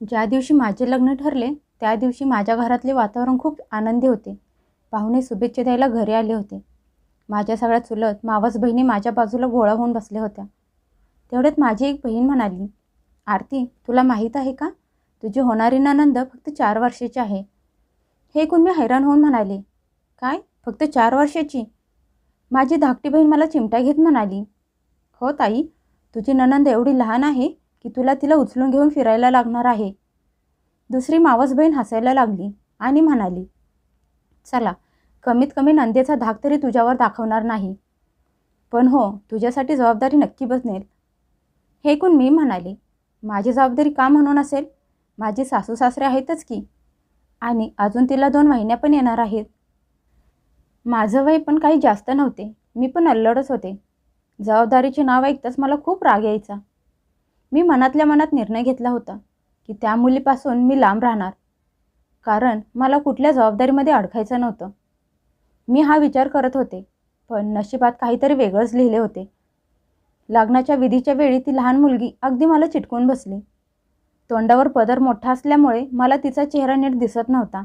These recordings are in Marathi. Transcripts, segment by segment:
ज्या दिवशी माझे लग्न ठरले त्या दिवशी माझ्या घरातले वातावरण खूप आनंदी होते. पाहुणे शुभेच्छा द्यायला घरी आले होते. माझ्या सगळ्या चुलत मावस बहिणी माझ्या बाजूला गोळा होऊन बसल्या होत्या. तेवढ्यात माझी एक बहीण म्हणाली, आरती, तुला माहीत आहे का, तुझी होणारी नणंद फक्त 4 वर्षाची आहे. हे ऐकून मी हैराण होऊन म्हणाले, काय, फक्त 4 वर्षाची? माझी धाकटी बहीण मला चिमटा घेत म्हणाली, हो ताई, तुझी नणंद एवढी लहान आहे की तुला तिला उचलून घेऊन फिरायला लागणार आहे. दुसरी मावस बहीण हसायला लागली आणि म्हणाली, चला, कमीत कमी नंदेचा धाक तरी तुझ्यावर दाखवणार नाही. पण हो, तुझ्यासाठी जबाबदारी नक्की बनेल. हे ऐकून मी म्हणाले, माझी जबाबदारी का म्हणून असेल? माझी सासू सासरे आहेतच की, आणि अजून तिला 2 महिन्या पण येणार आहेत. माझं वय पण काही जास्त नव्हते. मी पण अल्लडच होते. जबाबदारीचे नाव ऐकताच मला खूप राग यायचा. मी मनातल्या मनात निर्णय घेतला होता की त्या मुलीपासून मी लांब राहणार, कारण मला कुठल्या जबाबदारीमध्ये अडकायचं नव्हतं. मी हा विचार करत होते, पण नशिबात काहीतरी वेगळंच लिहिले होते. लग्नाच्या विधीच्या वेळी ती लहान मुलगी अगदी मला चिटकून बसली. तोंडावर पदर मोठा असल्यामुळे मला तिचा चेहरा नीट दिसत नव्हता,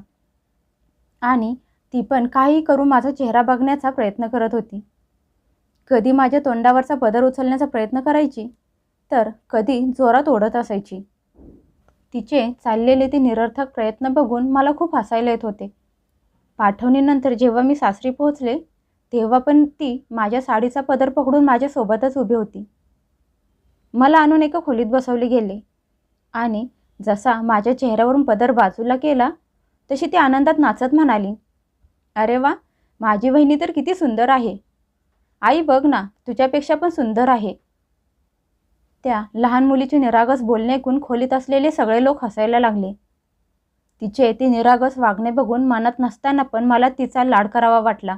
आणि ती पण काही करून माझा चेहरा बघण्याचा प्रयत्न करत होती. कधी माझ्या तोंडावरचा पदर उचलण्याचा प्रयत्न करायची, तर कधी जोरात ओढत असायची. तिचे चाललेले ते निरर्थक प्रयत्न बघून मला खूप हसायला येत होते. पाठवणीनंतर जेव्हा मी सासरी पोहोचले, तेव्हा पण ती माझ्या साडीचा पदर पकडून माझ्यासोबतच उभी होती. मला आणून एका खोलीत बसवले गेले, आणि जसा माझ्या चेहऱ्यावरून पदर बाजूला केला तशी ती आनंदात नाचत म्हणाली, अरे वा, माझी वहिनी तर किती सुंदर आहे. आई बघ ना, तुझ्यापेक्षा पण सुंदर आहे. त्या लहान मुलीचे निरागस बोलणे ऐकून खोलीत असलेले सगळे लोक हसायला लागले. तिचे ते निरागस वागणे बघून मनात नसताना पण मला तिचा लाड करावा वाटला.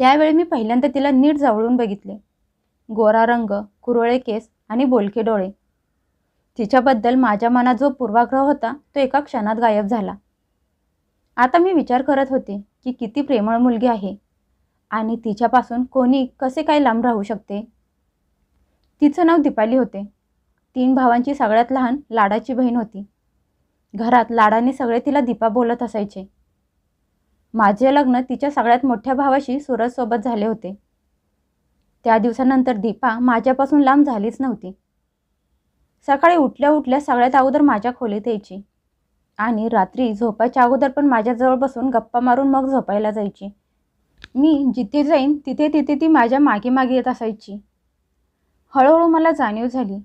त्यावेळी मी पहिल्यांदा तिला नीट जवळून बघितले. गोरा रंग, कुरळे केस आणि बोलके डोळे. तिच्याबद्दल माझ्या मनात जो पूर्वाग्रह होता तो एका क्षणात गायब झाला. आता मी विचार करत होते की किती प्रेमळ मुलगी आहे, आणि तिच्यापासून कोणी कसे काय लांब राहू शकते. तिचं नाव दीपाली होते. 3 भावांची सगळ्यात लहान लाडाची बहीण होती. घरात लाडाने सगळे तिला दीपा बोलत असायचे. माझे लग्न तिच्या सगळ्यात मोठ्या भावाशी सूरजसोबत झाले होते. त्या दिवसानंतर दीपा माझ्यापासून लांब झालीच नव्हती. सकाळी उठल्या उठल्या सगळ्यात अगोदर माझ्या खोलीत यायची, आणि रात्री झोपायच्या अगोदर पण माझ्याजवळ बसून गप्पा मारून मग झोपायला जायची. मी जिथे जाईन तिथे तिथे ती माझ्या मागे मागे येत असायची. हळूहळू मला जाणीव झाली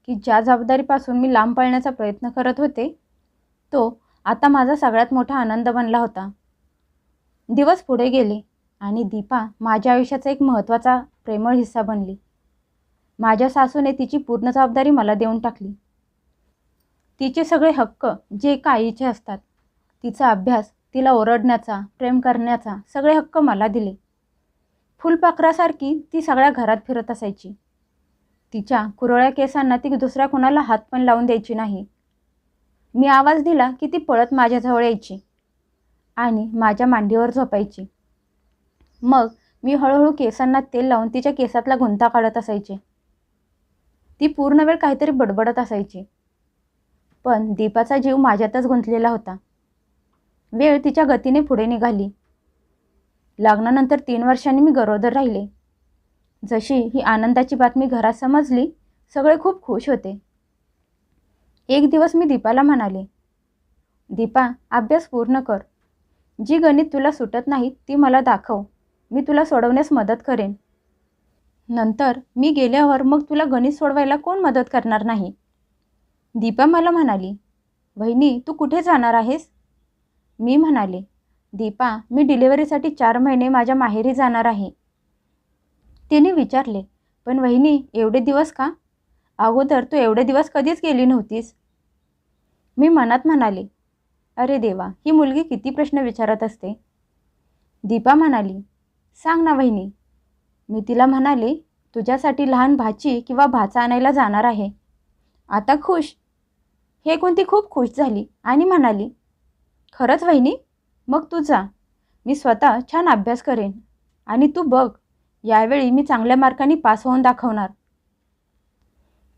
की ज्या जबाबदारीपासून मी लांब पळण्याचा प्रयत्न करत होते, तो आता माझा सगळ्यात मोठा आनंद बनला होता. दिवस पुढे गेले आणि दीपा माझ्या आयुष्याचा एक महत्त्वाचा प्रेमळ हिस्सा बनली. माझ्या सासूने तिची पूर्ण जबाबदारी मला देऊन टाकली. तिचे सगळे हक्क जे एका आईचे असतात, तिचा अभ्यास, तिला ओरडण्याचा, प्रेम करण्याचा सगळे हक्क मला दिले. फुलपाखरासारखी ती सगळ्या घरात फिरत असायची. तिच्या कुरळ्या केसांना ती दुसऱ्या कुणाला हात पण लावून द्यायची नाही. मी आवाज दिला की ती पळत माझ्याजवळ यायची आणि माझ्या मांडीवर झोपायची. मग मी हळूहळू केसांना तेल लावून तिच्या केसातला गुंता काढत असायचे. ती पूर्ण वेळ काहीतरी बडबडत असायची, पण दीपाचा जीव माझ्यातच गुंतलेला होता. वेळ तिच्या गतीने पुढे निघाली. लग्नानंतर 3 वर्षांनी मी गरोदर राहिले. जशी ही आनंदाची बातमी घरात समजली, सगळे खूप खुश होते. एक दिवस मी दीपाला म्हणाले, दीपा, अभ्यास पूर्ण कर. जी गणित तुला सुटत नाही ती मला दाखव, मी तुला सोडवण्यास मदत करेन. नंतर मी गेल्यावर मग तुला गणित सोडवायला कोण मदत करणार नाही. दीपा मला म्हणाली, वहिनी, तू कुठे जाणार आहेस? मी म्हणाले, दीपा, मी डिलिव्हरीसाठी 4 महिने माझ्या माहेरी जाणार आहे. तिने विचारले, पण वहिनी, एवढे दिवस का? अगोदर तू एवढे दिवस कधीच गेली नव्हतीस. मी मनात म्हणाले, अरे देवा, ही मुलगी किती प्रश्न विचारत असते. दीपा म्हणाली, सांग ना वहिनी. मी तिला म्हणाले, तुझ्यासाठी लहान भाची किंवा भाचा आणायला जाणार आहे. आता खुश? हे ऐकून ती खूप खुश झाली आणि म्हणाली, खरंच वहिनी? मग तू जा. मी स्वतः छान अभ्यास करेन, आणि तू बघ, यावेळी मी चांगल्या मार्कांनी पास होऊन दाखवणार.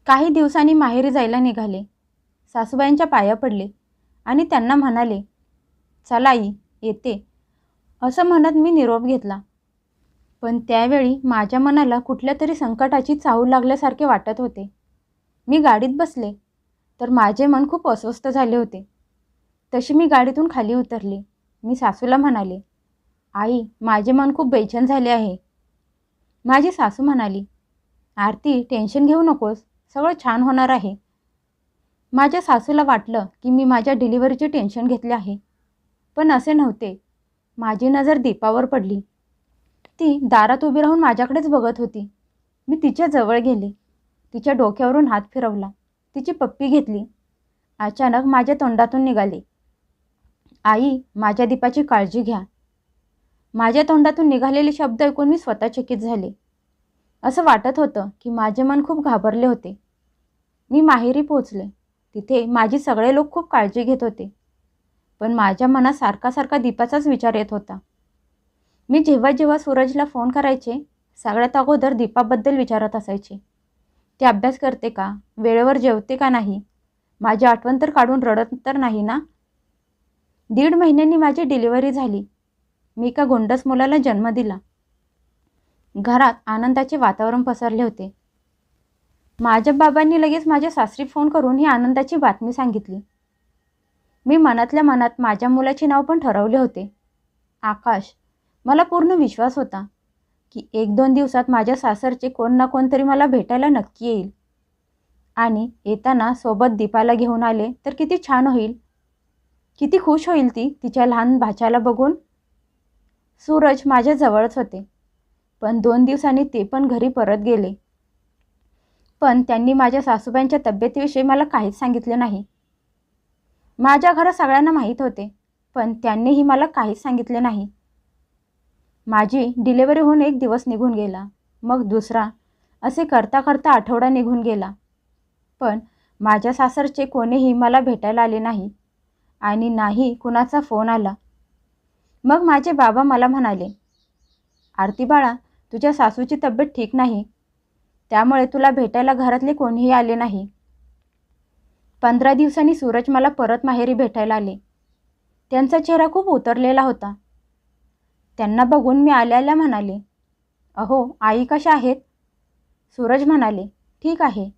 काही दिवसांनी माहेरी जायला निघाले. सासूबाईंच्या पाया पडले आणि त्यांना म्हणाले, चला आई, येते, असं म्हणत मी निरोप घेतला. पण त्यावेळी माझ्या मनाला कुठल्या तरी संकटाची चाहूल लागल्यासारखे वाटत होते. मी गाडीत बसले तर माझे मन खूप अस्वस्थ झाले होते. तशी मी गाडीतून खाली उतरले. मी सासूला म्हणाले, आई, माझे मन खूप बेचैन झाले आहे. माझी सासू म्हणाली, आरती, टेन्शन घेऊ नकोस, सगळं छान होणार आहे. माझ्या सासूला वाटलं की मी माझ्या डिलिव्हरीचे टेन्शन घेतले आहे, पण असे नव्हते. माझी नजर दीपावर पडली. ती दारात उभी राहून माझ्याकडेच बघत होती. मी तिच्या जवळ गेले. तिच्या डोक्यावरून हात फिरवला. तिची पप्पी घेतली. अचानक माझ्या तोंडातून निघाले, आई, माझ्या दीपाची काळजी घ्या. माझ्या तोंडातून निघालेले शब्द ऐकून मी स्वतः चकित झाले. असं वाटत होतं की माझे मन खूप घाबरले होते. मी माहेरी पोहोचले. तिथे माझी सगळे लोक खूप काळजी घेत होते, पण माझ्या मनात सारखा सारखा दीपाचाच विचार येत होता. मी जेव्हा जेव्हा सूरजला फोन करायचे, सगळ्यात अगोदर दीपाबद्दल विचारत असायचे. ती अभ्यास करते का? वेळेवर जेवते का नाही? माझी आठवण तर काढून रडत तर नाही ना? 1.5 महिन्यांनी माझी डिलिव्हरी झाली. मी एका गोंडस मुलाला जन्म दिला. घरात आनंदाचे वातावरण पसरले होते. माझ्या बाबांनी लगेच माझ्या सासरी फोन करून ही आनंदाची बातमी सांगितली. मी मनातल्या मनात माझ्या मुलाचे नाव पण ठरवले होते, आकाश. मला पूर्ण विश्वास होता की 1-2 दिवसात माझ्या सासरचे कोण ना कोणतरी मला भेटायला नक्की येईल आणि येताना सोबत दीपाला घेऊन आले तर किती छान होईल. किती खुश होईल ती तिच्या लहान भाच्याला बघून. सूरज माझ्या जवळच होते, पण 2 दिवसांनी ते पण घरी परत गेले. पण त्यांनी माझ्या सासूबाईंच्या तब्येतीविषयी मला काहीच सांगितले नाही. माझ्या घरात सगळ्यांना माहीत होते, पण त्यांनीही मला काहीच सांगितले नाही. माझी डिलिव्हरी होऊन 1 दिवस निघून गेला, मग दुसरा, असे करता करता आठवडा निघून गेला. पण माझ्या सासरचे कोणीही मला भेटायला आले नाही आणि नाही कुणाचा फोन आला. मग माझे बाबा मला म्हणाले, आरती बाळा, तुझ्या सासूची तब्येत ठीक नाही, त्यामुळे तुला भेटायला घरातले कोणीही आले नाही. 15 दिवसांनी सूरज मला परत माहेरी भेटायला आले. त्यांचा चेहरा खूप उतरलेला होता. त्यांना बघून मी आल्याला म्हणाले, अहो आई, कशा आहेत? सूरज म्हणाले, ठीक आहे.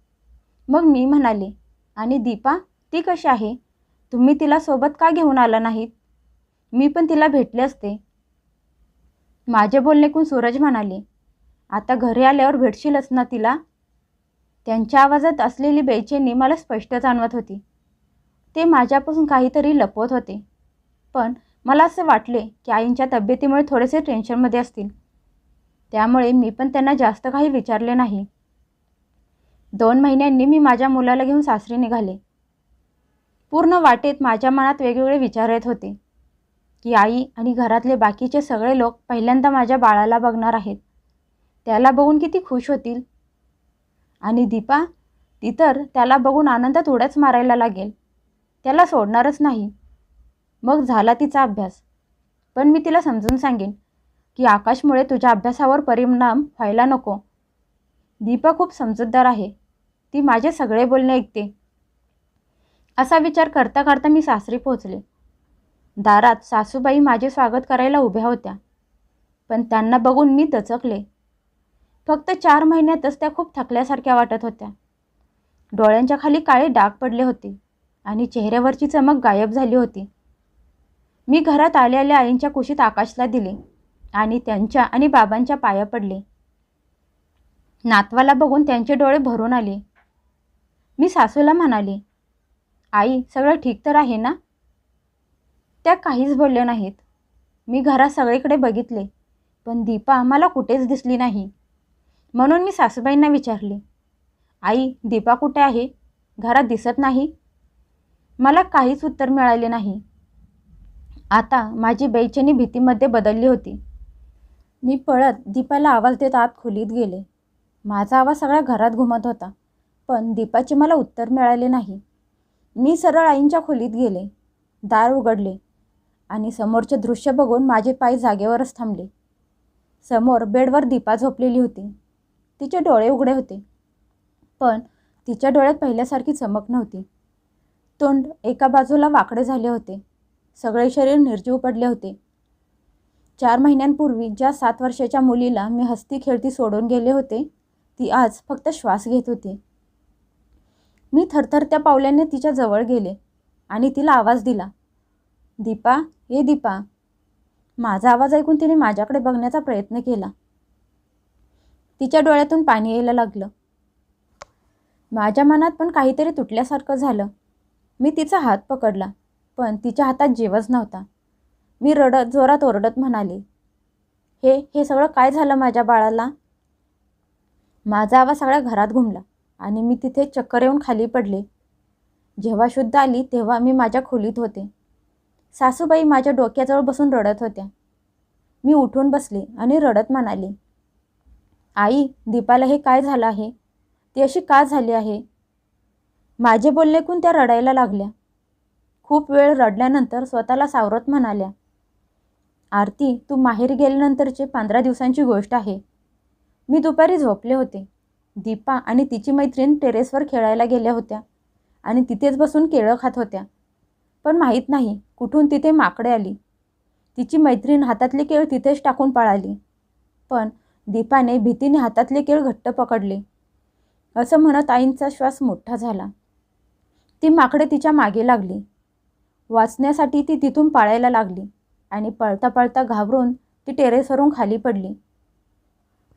मग मी म्हणाले, आणि दीपा, ती कशी आहे? तुम्ही तिला सोबत का घेऊन आला नाहीत? मी पण तिला भेटले असते. माझे बोलणे ऐकून सूरज म्हणाले, आता घरी आल्यावर भेटशीलच ना तिला? त्यांच्या आवाजात असलेली बेचैनी मला स्पष्ट जाणवत होती. ते माझ्यापासून काहीतरी लपवत होते. पण मला असे वाटले की आईंच्या तब्येतीमुळे थोडेसे टेन्शनमध्ये असतील. त्यामुळे मी पण त्यांना जास्त काही विचारले नाही. 2 महिन्यांनी मी माझ्या मुलाला घेऊन सासरी निघाले. पूर्ण वाटेत माझ्या मनात वेगवेगळे विचार येत होते की आई आणि घरातले बाकीचे सगळे लोक पहिल्यांदा माझ्या बाळाला बघणार आहेत. त्याला बघून किती खुश होतील. आणि दीपा, ती तर त्याला बघून आनंदात उड्याच मारायला लागेल. त्याला सोडणारच नाही. मग झाला तिचा अभ्यास. पण मी तिला समजून सांगेन की आकाशमुळे तुझ्या अभ्यासावर परिणाम व्हायला नको. दीपा खूप समजूतदार आहे. ती माझे सगळे बोलणे ऐकते. असा विचार करता करता मी सासरी पोहोचले. दारात सासूबाई माझे स्वागत करायला उभ्या होत्या, पण त्यांना बघून मी दचकले. फक्त 4 महिन्यातच त्या खूप थकल्यासारख्या वाटत होत्या. डोळ्यांच्या खाली काळे डाग पडले होते आणि चेहऱ्यावरची चमक गायब झाली होती. मी घरात आलेल्या आईंच्या कुशीत आकाशला दिले आणि त्यांच्या आणि बाबांच्या पाया पडले. नातवाला बघून त्यांचे डोळे भरून आले. मी सासूला म्हणाले, आई, सगळं ठीक तर आहे ना? त्या काहीच बोलल्या नाहीत. मी घरात सगळीकडे बघितले, पण दीपा मला कुठेच दिसली नाही. म्हणून मी सासूबाईंना विचारले, आई, दीपा कुठे आहे? घरात दिसत नाही. मला काहीच उत्तर मिळाले नाही. आता माझी बेचैनी भीतीमध्ये बदलली होती. मी पळत दीपाला आवाज देत आत खोलीत गेले. माझा आवाज सगळ्या घरात घुमत होता, पण दीपाचे मला उत्तर मिळाले नाही. मी सरळ आईंच्या खोलीत गेले. दार उघडले आणि समोरचे दृश्य बघून माझे पाय जागेवरच थांबले. समोर बेडवर दीपा झोपलेली होती. तिचे डोळे उघडे होते, पण तिच्या डोळ्यात पहिल्यासारखी चमक नव्हती. तोंड एका बाजूला वाकडे झाले होते. सगळे शरीर निर्जीव पडले होते. 4 महिन्यांपूर्वी ज्या 7 वर्षाच्या मुलीला मी हसती खेळती सोडून गेले होते, ती आज फक्त श्वास घेत होती. मी थरथरत्या पावलाने तिच्या जवळ गेले आणि तिला आवाज दिला, दीपा, ये दीपा. माझा आवाज ऐकून तिने माझ्याकडे बघण्याचा प्रयत्न केला. तिच्या डोळ्यातून पाणी यायला लागलं. माझ्या मनात पण काहीतरी तुटल्यासारखं झालं. मी तिचा हात पकडला, पण तिच्या हातात जीवच नव्हता. मी रडत जोरात ओरडत म्हणाले, हे सगळं काय झालं माझ्या बाळाला? माझा आवाज सगळ्या घरात घुमला आणि मी तिथे चक्कर येऊन खाली पडले. जेव्हा शुद्ध आली तेव्हा मी माझ्या खोलीत होते. सासूबाई माझ्या डोक्याजवळ बसून रडत होत्या. मी उठून बसले आणि रडत म्हणाले, आई, दीपाला हे काय झालं आहे? ती अशी का झाली आहे? माझे बोलणे ऐकून त्या रडायला लागल्या. खूप वेळ रडल्यानंतर स्वतःला सावरत म्हणाल्या, आरती, तू माहेरी गेल्यानंतरची 15 दिवसांची गोष्ट आहे. मी दुपारी झोपले होते. दीपा आणि तिची मैत्रीण टेरेसवर खेळायला गेल्या होत्या आणि तिथेच बसून केळं खात होत्या. पण माहीत नाही कुठून तिथे माकडे आली. तिची मैत्रीण हातातले केळ तिथेच टाकून पळाली. पण दीपाने भीतीने हातातले केळ घट्ट पकडले. असं म्हणत आईंचा श्वास मोठा झाला. ती माकडे तिच्या मागे लागली. वाचण्यासाठी ती तिथून पळायला लागली आणि पळता पळता घाबरून ती टेरेसवरून खाली पडली.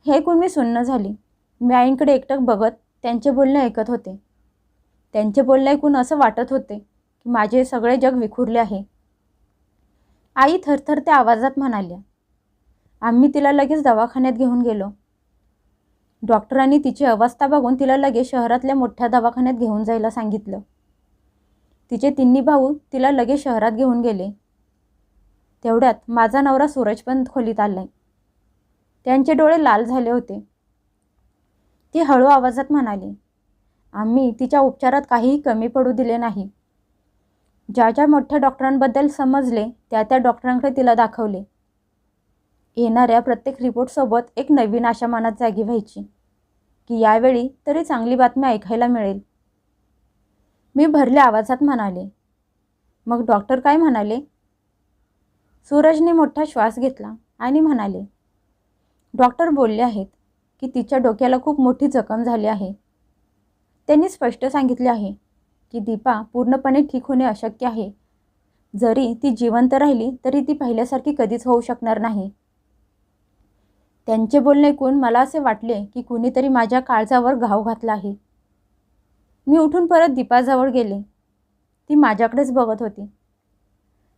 हे ऐकून मी सुन्न झाली. मी आईंकडे एकटक बघत त्यांचे बोलणे ऐकत होते. त्यांचे बोलणे ऐकून असं वाटत होते की माझे सगळे जग विखुरले आहे. आई थरथरत्या आवाजात म्हणाल्या, आम्ही तिला लगेच दवाखान्यात घेऊन गेलो. डॉक्टरांनी तिची अवस्था बघून तिला लगेच शहरातल्या मोठ्या दवाखान्यात घेऊन जायला सांगितलं. तिचे तिन्ही भाऊ तिला लगेच शहरात घेऊन गेले. तेवढ्यात माझा नवरा सूरज पण खोलीत आलाय. त्यांचे डोळे लाल झाले होते. ती हळू आवाजात म्हणाली, आम्ही तिच्या उपचारात काहीही कमी पडू दिले नाही. ज्या मोठ्या डॉक्टरांबद्दल समजले त्या डॉक्टरांकडे तिला दाखवले. येणाऱ्या प्रत्येक रिपोर्टसोबत एक नवीन आशा मनात जागी व्हायची की यावेळी तरी चांगली बातमी ऐकायला मिळेल. मी भरल्या आवाजात म्हणाले, मग डॉक्टर काय म्हणाले? सूरजने मोठा श्वास घेतला आणि म्हणाले, डॉक्टर बोलले आहेत की तिच्या डोक्याला खूप मोठी जखम झाली आहे. त्यांनी स्पष्ट सांगितले आहे की दीपा पूर्णपणे ठीक होणे अशक्य आहे. जरी ती जिवंत राहिली तरी ती पहिल्यासारखी कधीच होऊ शकणार नाही. त्यांचे बोलणे ऐकून मला असे वाटले की कुणीतरी माझ्या काळजावर घाव घातला आहे. मी उठून परत दीपाजवळ गेले. ती माझ्याकडेच बघत होती.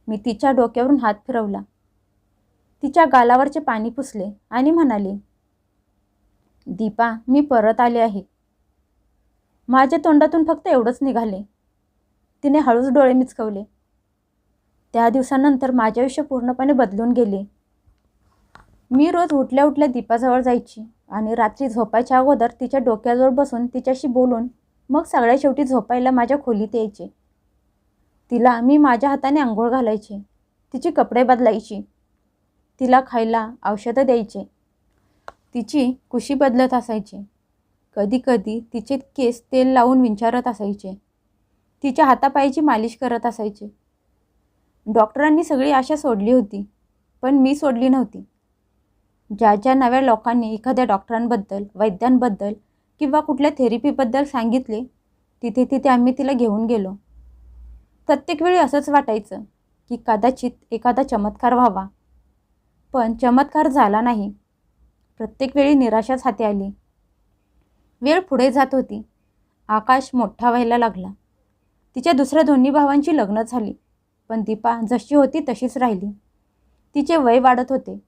मी तिच्या डोक्यावरून हात फिरवला. तिच्या गालावरचे पाणी पुसले आणि म्हणाले, दीपा, मी परत आले आहे. माझ्या तोंडातून फक्त एवढंच निघाले. तिने हळूच डोळे मिचकवले. त्या दिवसानंतर माझे आयुष्य पूर्णपणे बदलून गेले. मी रोज उठल्या उठल्या दीपाजवळ जायची आणि रात्री झोपायच्या अगोदर तिच्या डोक्याजवळ बसून तिच्याशी बोलून मग सगळ्या शेवटी झोपायला माझ्या खोलीत यायचे. तिला मी माझ्या हाताने अंघोळ घालायचे, तिची कपडे बदलायची, तिला खायला औषधं द्यायचे, तिची कुशी बदलत असायचे. कधी कधी तिचे केस तेल लावून विंचारत असायचे, तिच्या हातापायाची मालिश करत असायचे. डॉक्टरांनी सगळी आशा सोडली होती, पण मी सोडली नव्हती. ज्या नव्या लोकांनी एखाद्या डॉक्टरांबद्दल, वैद्यांबद्दल किंवा कुठल्या थेरपीबद्दल सांगितले तिथे आम्ही तिला घेऊन गेलो. प्रत्येक वेळी असंच वाटायचं की कदाचित एखादा चमत्कार व्हावा, पण चमत्कार झाला नाही. प्रत्येक वेळी निराशाच हाती आली. वेळ पुढे जात होती. आकाश मोठा व्हायला लागला. तिच्या दुसऱ्या दोन्ही भावांची लग्न झाली, पण दीपा जशी होती तशीच राहिली. तिचे वय वाढत होते,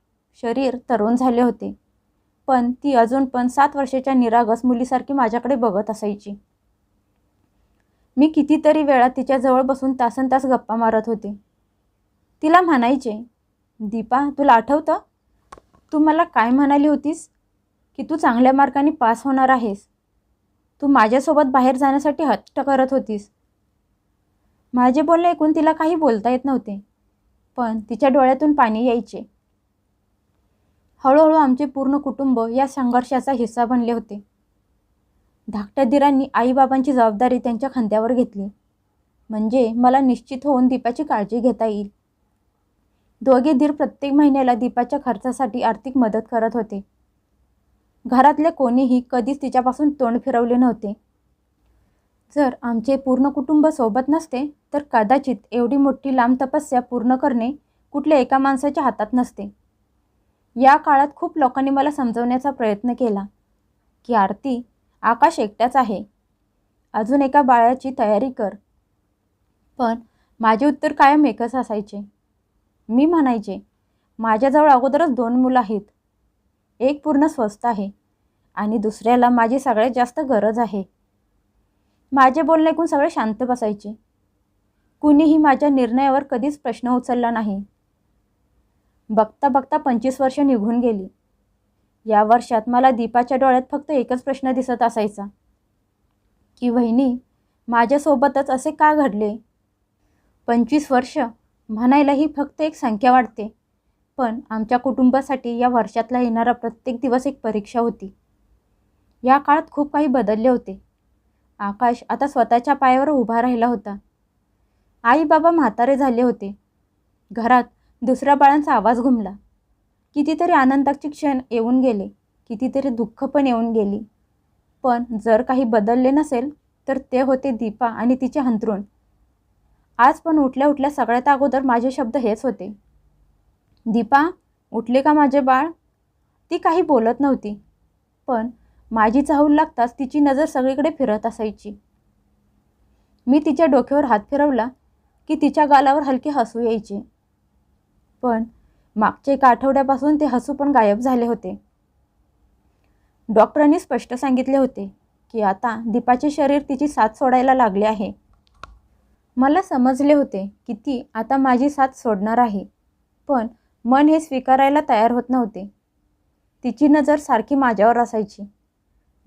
शरीर तरुण झाले होते, पण ती अजून पण 7 वर्षाच्या निरागस मुलीसारखी माझ्याकडे बघत असायची. मी कितीतरी वेळा तिच्याजवळ बसून तासनतास गप्पा मारत होते. तिला म्हणायचे, दीपा, तुला आठवतं तू मला काय म्हणाली होतीस की तू चांगल्या मार्काने पास होणार आहेस. तू माझ्यासोबत बाहेर जाण्यासाठी हट्ट करत होतीस. माझे बोलणे ऐकून तिला काही बोलता येत नव्हते, पण तिच्या डोळ्यातून पाणी यायचे. हळूहळू आमचे पूर्ण कुटुंब या संघर्षाचा हिस्सा बनले होते. धाकट्या दिरांनी आईबाबांची जबाबदारी त्यांच्या खांद्यावर घेतली. म्हणजे मला निश्चित होऊन दीपाची काळजी घेता येईल. दोघे धीर प्रत्येक महिन्याला दीपाच्या खर्चासाठी आर्थिक मदत करत होते. घरातले कोणीही कधीच तिच्यापासून तोंड फिरवले नव्हते. जर आमचे पूर्ण कुटुंब सोबत नसते तर कदाचित एवढी मोठी लांब तपस्या पूर्ण करणे कुठल्या एका माणसाच्या हातात नसते. या काळात खूप लोकांनी मला समजवण्याचा प्रयत्न केला की आरती, आकाश एकटाच आहे, अजून एका बाळाची तयारी कर. पण माझे उत्तर कायम एकच असायचे. मी म्हणायचे, माझ्याजवळ अगोदरच 2 मुलं आहेत. एक पूर्ण स्वस्थ आहे आणि दुसऱ्याला माझी सगळ्यात जास्त गरज आहे. माझे बोलणे ऐकून सगळे शांत बसायचे. कुणीही माझ्या निर्णयावर कधीच प्रश्न उचलला नाही. बघता बघता 25 वर्ष निघून गेली. या वर्षात मला दीपाच्या डोळ्यात फक्त एकच प्रश्न दिसत असायचा की वहिनी, माझ्यासोबतच असे का घडले? 25 वर्ष म्हणायला ही फक्त एक संख्या वाटते, पण आमच्या कुटुंबासाठी या वर्षातला येणारा प्रत्येक दिवस एक परीक्षा होती. या काळात खूप काही बदलले होते. आकाश आता स्वतःच्या पायावर उभा राहिला होता. आई बाबा म्हातारे झाले होते. घरात दुसऱ्या बाळांचा आवाज घुमला. कितीतरी आनंदाचे क्षण येऊन गेले, कितीतरी दुःख पण येऊन गेली. पण जर काही बदलले नसेल तर ते होते दीपा आणि तिचे अंथरूण. आज पण उठल्या उठल्या सगळ्यात अगोदर माझे शब्द हेच होते, दीपा, उठले का माझे बाळ? ती काही बोलत नव्हती, पण माझी चाहूल लागताच तिची नजर सगळीकडे फिरत असायची. मी तिच्या डोक्यावर हात फिरवला की तिच्या गालावर हलके हसू यायचे. पण मागच्या एका आठवड्यापासून ते हसू पण गायब झाले होते. डॉक्टरांनी स्पष्ट सांगितले होते की आता दीपाचे शरीर तिची साथ सोडायला लागले आहे. मला समजले होते की ती आता माझी साथ सोडणार आहे, पण मन हे स्वीकारायला तयार होत नव्हते. तिची नजर सारखी माझ्यावर असायची,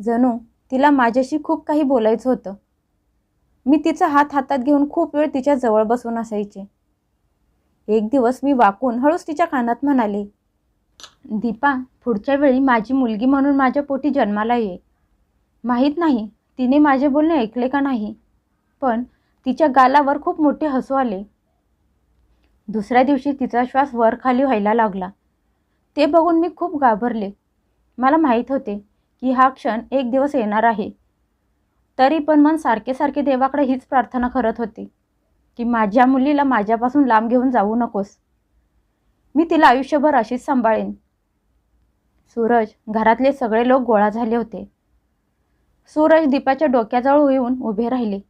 जणू तिला माझ्याशी खूप काही बोलायचं होतं. मी तिचा हात हातात घेऊन खूप वेळ तिच्या जवळ बसून असायचे. एक दिवस मी वाकून हळूच तिच्या कानात म्हणाले, दीपा, पुढच्या वेळी माझी मुलगी म्हणून माझ्या पोटी जन्माला ये. माहीत नाही तिने माझे बोलणे ऐकले का नाही, पण तिच्या गालावर खूप मोठे हसू आले. दुसऱ्या दिवशी तिचा श्वास वर खाली व्हायला लागला. ते बघून मी खूप घाबरले. मला माहीत होते की हा क्षण एक दिवस येणार आहे. तरी पण मन सारखे सारखे देवाकडे हीच प्रार्थना करत होते की माझ्या मुलीला माझ्यापासून लांब घेऊन जाऊ नकोस. मी तिला आयुष्यभर अशीच सांभाळेन. सूरज, घरातले सगळे लोक गोळा झाले होते. सूरज दीपाच्या डोक्याजवळ येऊन उभे राहिले.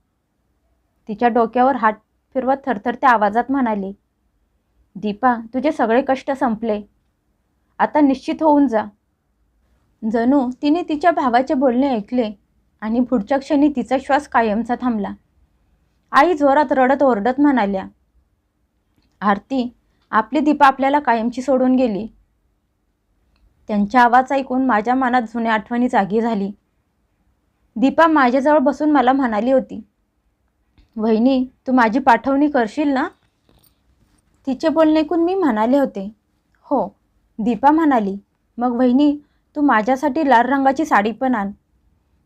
तिच्या डोक्यावर हात फिरवत थरथरत्या आवाजात म्हणाले, दीपा, तुझे सगळे कष्ट संपले. आता निश्चित होऊन जा. जणू तिने तिच्या भावाचे बोलणे ऐकले आणि पुढच्या क्षणी तिचा श्वास कायमचा थांबला. आई जोरात रडत ओरडत म्हणाल्या, आरती, आपली दीपा आपल्याला कायमची सोडून गेली. त्यांचा आवाज ऐकून माझ्या मनात जुन्या आठवणी जागी झाली. दीपा माझ्याजवळ बसून मला म्हणाली होती, वहिनी, तू माझी पाठवणी करशील ना? तिचे बोलणे ऐकून मी म्हणाले होते, हो. दीपा म्हणाली, मग वहिनी, तू माझ्यासाठी लाल रंगाची साडी पण आण.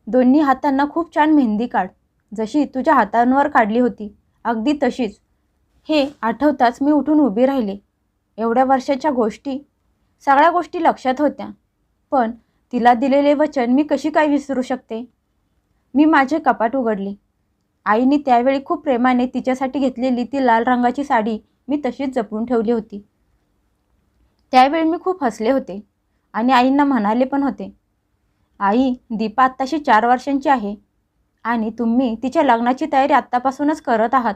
दोन्ही हातांना खूप छान मेहंदी काढ, जशी तुझ्या हातांवर काढली होती, अगदी तशीच. हे आठवताच मी उठून उभी राहिले. एवढ्या वर्षाच्या गोष्टी, सगळ्या गोष्टी लक्षात होत्या, पण तिला दिलेले वचन मी कशी काय विसरू शकते? मी माझे कपाट उघडले. आईने त्यावेळी खूप प्रेमाने तिच्यासाठी घेतलेली ती लाल रंगाची साडी मी तशीच जपून ठेवली होती. त्यावेळी मी खूप हसले होते आणि आईंना म्हणाले पण होते, आई, दीपा आत्ताशी 4 वर्षांची आहे आणि तुम्ही तिच्या लग्नाची तयारी आत्तापासूनच करत आहात.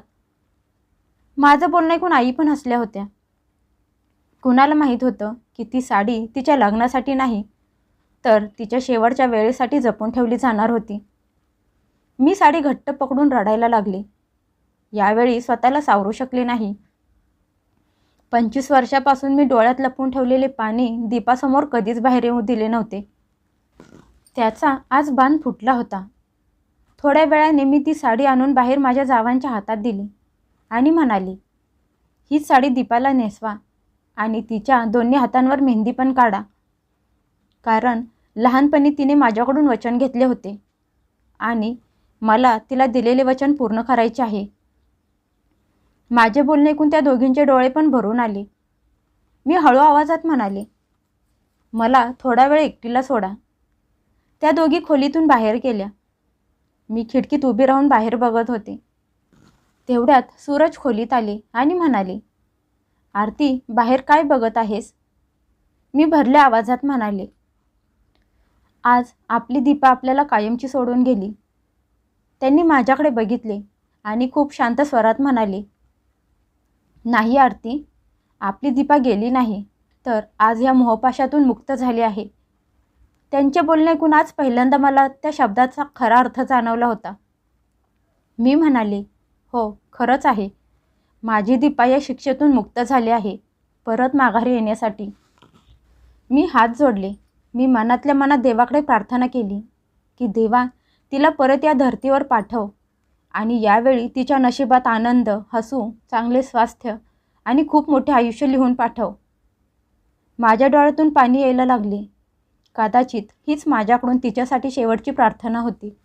माझं बोलणं ऐकून आई पण हसल्या होत्या. कुणाला माहीत होतं की ती साडी तिच्या लग्नासाठी नाही, तर तिच्या शेवटच्या वेळेसाठी जपून ठेवली जाणार होती. मी साडी घट्ट पकडून रडायला लागले. यावेळी स्वतःला सावरू शकले नाही. 25 वर्षापासून मी डोळ्यात लपवून ठेवलेले पाणी दीपासमोर कधीच बाहेर येऊ दिले नव्हते. त्याचा आज बांध फुटला होता. थोड्या वेळाने मी ती साडी आणून बाहेर माझ्या जावांच्या हातात दिली आणि म्हणाली, हीच साडी दीपाला नेसवा आणि तिच्या दोन्ही हातांवर मेहंदी पण काढा. कारण लहानपणी तिने माझ्याकडून वचन घेतले होते आणि मला तिला दिलेले वचन पूर्ण करायचे आहे. माझे बोलणे ऐकून त्या दोघींचे डोळे पण भरून आले. मी हळू आवाजात म्हणाले, मला थोडा वेळ एकटीला सोडा. त्या दोघी खोलीतून बाहेर गेल्या. मी खिडकीत उभी राहून बाहेर बघत होते. तेवढ्यात सूरज खोलीत आले आणि म्हणाले, आरती, बाहेर काय बघत आहेस? मी भरल्या आवाजात म्हणाले, आज आपली दीपा आपल्याला कायमची सोडून गेली. त्यांनी माझ्याकडे बघितले आणि खूप शांत स्वरात म्हणाले, नाही आरती, आपली दीपा गेली नाही, तर आज या मोहपाशातून मुक्त झाली आहे. त्यांचे बोलणे ऐकून आज पहिल्यांदा मला त्या शब्दाचा खरा अर्थ जाणवला होता. मी म्हणाले, हो, खरंच आहे. माझी दीपा या शिक्षेतून मुक्त झाली आहे, परत माघारी येण्यासाठी. मी हात जोडले. मी मनातल्या मनात देवाकडे प्रार्थना केली की देवा, तिला परत या धर्तीवर पाठव आणि यावेळी तिच्या नशिबात आनंद, हसू, चांगले स्वास्थ्य आणि खूप मोठे आयुष्य लिहून पाठव. माझ्या डोळ्यातून पाणी यायला लागले. कदाचित हीच माझ्याकडून तिच्यासाठी शेवटची प्रार्थना होती.